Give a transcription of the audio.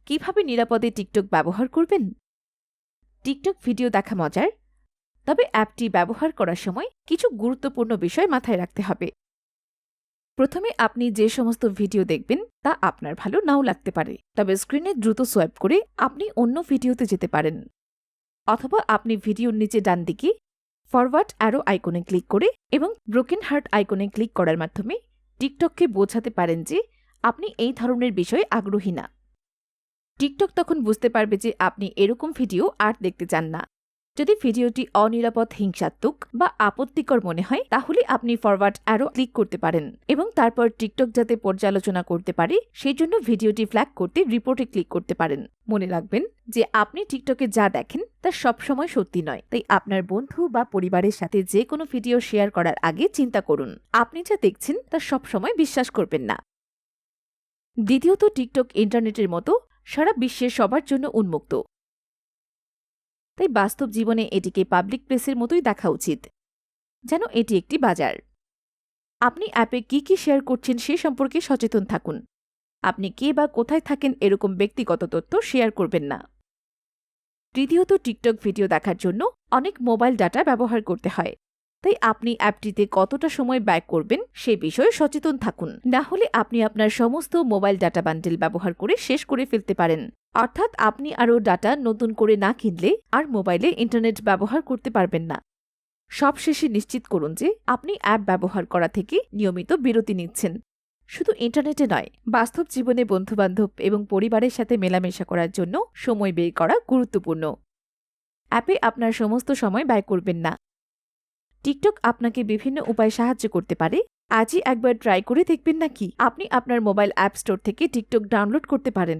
কিভাবে নিরাপদে টিকটক ব্যবহার করবেন? টিকটক ভিডিও দেখা মজার, তবে অ্যাপটি ব্যবহার করার সময় কিছু গুরুত্বপূর্ণ বিষয় মাথায় রাখতে হবে। প্রথমে আপনি যে সমস্ত ভিডিও দেখবেন তা আপনার ভালো নাও লাগতে পারে, তবে স্ক্রিনে দ্রুত সোয়াইপ করে আপনি অন্য ভিডিওতে যেতে পারেন। অথবা আপনি ভিডিওর নিচে ডান দিকে ফরওয়ার্ড অ্যারো আইকনে ক্লিক করে এবং ব্রোকেন হার্ট আইকনে ক্লিক করার মাধ্যমে টিকটককে বোঝাতে পারেন যে আপনি এই ধরনের বিষয়ে আগ্রহী না। টিকটক তখন বুঝতে পারবে যে আপনি এরকম ভিডিও আর দেখতে চান না। যদি ভিডিওটি অনিরাপদ, হিংসাত্মক বা আপত্তিকর মনে হয় তাহলে আপনি ফরওয়ার্ড অ্যারো ক্লিক করতে পারেন এবং তারপর টিকটক যাতে পর্যালোচনা করতে পারে সেই জন্য ভিডিওটি ফ্ল্যাগ করতে রিপোর্টে ক্লিক করতে পারেন। মনে রাখবেন যে আপনি টিকটকে যা দেখেন তা সবসময় সত্যি নয়, তাই আপনার বন্ধু বা পরিবারের সাথে যে কোনো ভিডিও শেয়ার করার আগে চিন্তা করুন। আপনি যা দেখছেন তা সবসময় বিশ্বাস করবেন না। দ্বিতীয়ত, টিকটক ইন্টারনেটের মতো সারা বিশ্বের সবার জন্য উন্মুক্ত, তাই বাস্তব জীবনে এটিকে পাবলিক প্লেসের মতোই দেখা উচিত, যেন এটি একটি বাজার। আপনি অ্যাপে কি কি শেয়ার করছেন সে সম্পর্কে সচেতন থাকুন। আপনি কে বা কোথায় থাকেন এরকম ব্যক্তিগত তথ্য শেয়ার করবেন না। তৃতীয়ত, টিকটক ভিডিও দেখার জন্য অনেক মোবাইল ডাটা ব্যবহার করতে হয়, তাই আপনি অ্যাপটিতে কতটা সময় ব্যয় করবেন সে বিষয়ে সচেতন থাকুন। না হলে আপনি আপনার সমস্ত মোবাইল ডাটা বান্ডেল ব্যবহার করে শেষ করে ফেলতে পারেন। অর্থাৎ আপনি আরও ডাটা নতুন করে না কিনলে আর মোবাইলে ইন্টারনেট ব্যবহার করতে পারবেন না। সবশেষে নিশ্চিত করুন যে আপনি অ্যাপ ব্যবহার করা থেকে নিয়মিত বিরতি নিচ্ছেন। শুধু ইন্টারনেটে নয়, বাস্তব জীবনে বন্ধুবান্ধব এবং পরিবারের সাথে মেলামেশা করার জন্য সময় বের করা গুরুত্বপূর্ণ। অ্যাপে আপনার সমস্ত সময় ব্যয় করবেন না। টিকটক আপনাকে বিভিন্ন উপায়ে সাহায্য করতে পারে। আজই একবার ট্রাই করে দেখবেন নাকি? আপনি আপনার মোবাইল অ্যাপ স্টোর থেকে টিকটক ডাউনলোড করতে পারেন।